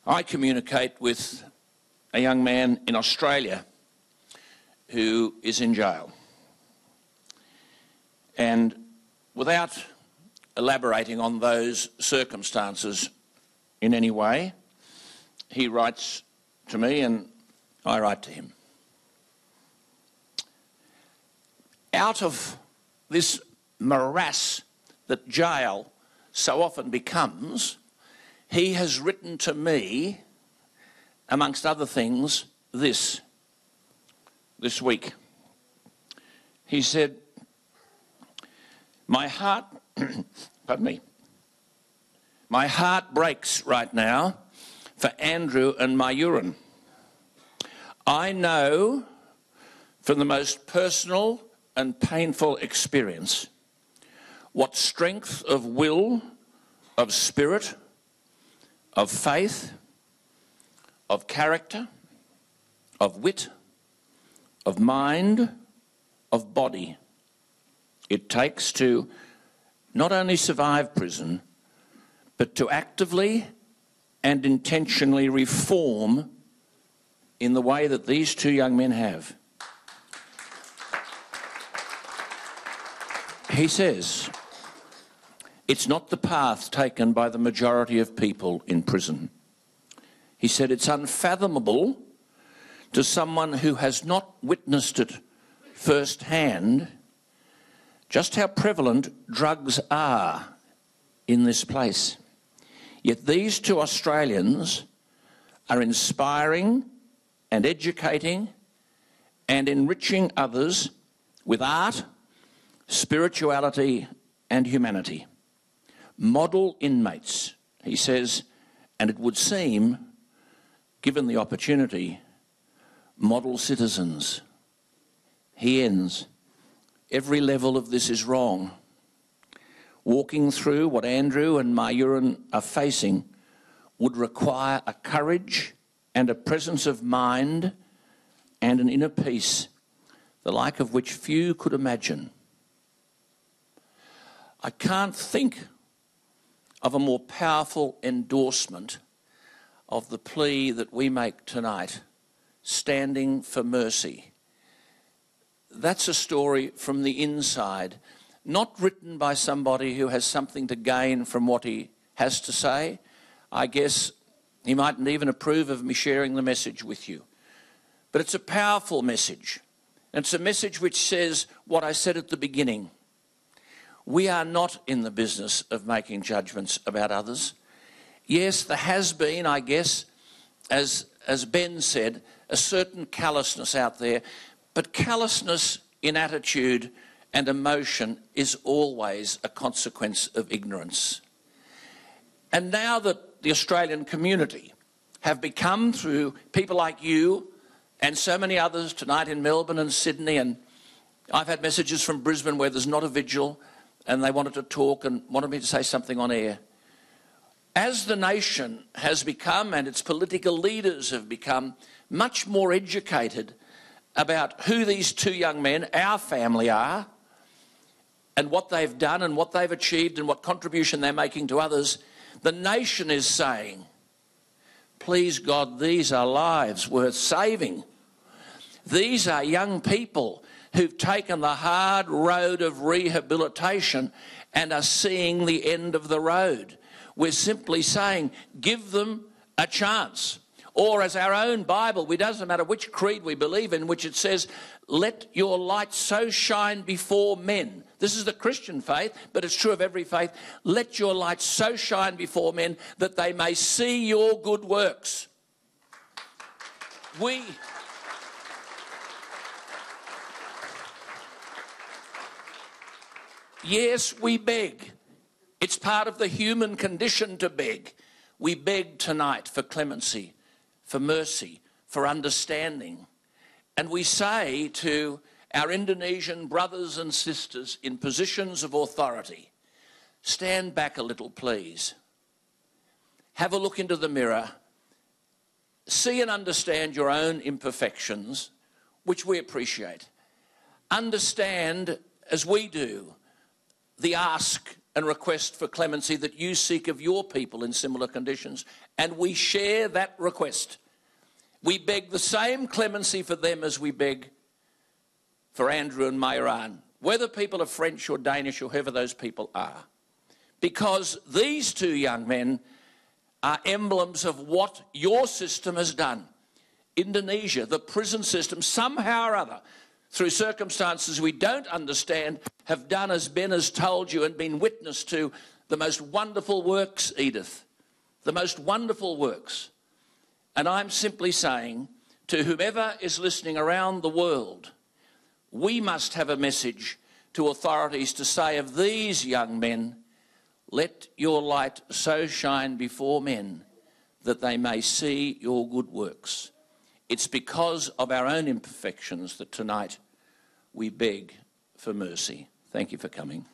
I communicate with a young man in Australia who is in jail. And without elaborating on those circumstances in any way, he writes to me and I write to him. Out of this morass that jail so often becomes, he has written to me, amongst other things, this week. He said, my heart breaks right now for Andrew and Myuran. I know from the most personal and painful experience what strength of will, of spirit, of faith, of character, of wit, of mind, of body it takes to not only survive prison, but to actively and intentionally reform in the way that these two young men have. He says, it's not the path taken by the majority of people in prison. He said it's unfathomable to someone who has not witnessed it firsthand just how prevalent drugs are in this place. Yet these two Australians are inspiring and educating and enriching others with art, spirituality and humanity. Model inmates, he says, and it would seem, given the opportunity, model citizens. He ends, every level of this is wrong. Walking through what Andrew and Myuran are facing would require a courage and a presence of mind and an inner peace, the like of which few could imagine. I can't think of a more powerful endorsement of the plea that we make tonight, standing for mercy. That's a story from the inside, not written by somebody who has something to gain from what he has to say. I guess he mightn't even approve of me sharing the message with you. But it's a powerful message. And it's a message which says what I said at the beginning. We are not in the business of making judgments about others. Yes, there has been, I guess, as Ben said, a certain callousness out there. But callousness in attitude and emotion is always a consequence of ignorance. And now that the Australian community have become, through people like you and so many others tonight in Melbourne and Sydney, and I've had messages from Brisbane where there's not a vigil and they wanted to talk and wanted me to say something on air. As the nation has become, and its political leaders have become, much more educated about who these two young men, our family, are, and what they've done and what they've achieved and what contribution they're making to others, the nation is saying, please God, these are lives worth saving. These are young people who've taken the hard road of rehabilitation and are seeing the end of the road. We're simply saying, give them a chance. Or as our own Bible, it doesn't matter which creed we believe in, which it says, let your light so shine before men. This is the Christian faith, but it's true of every faith. Let your light so shine before men that they may see your good works. Yes, we beg. It's part of the human condition to beg. We beg tonight for clemency, for mercy, for understanding. And we say to our Indonesian brothers and sisters in positions of authority, stand back a little, please. Have a look into the mirror. See and understand your own imperfections, which we appreciate. Understand, as we do, the ask and request for clemency that you seek of your people in similar conditions. And we share that request. We beg the same clemency for them as we beg for Andrew and Mayran, whether people are French or Danish or whoever those people are. Because these two young men are emblems of what your system has done. Indonesia, the prison system, somehow or other, through circumstances we don't understand, have done as Ben has told you and been witness to the most wonderful works, Edith, the most wonderful works. And I'm simply saying to whomever is listening around the world, we must have a message to authorities to say of these young men, let your light so shine before men that they may see your good works. It's because of our own imperfections that tonight we beg for mercy. Thank you for coming.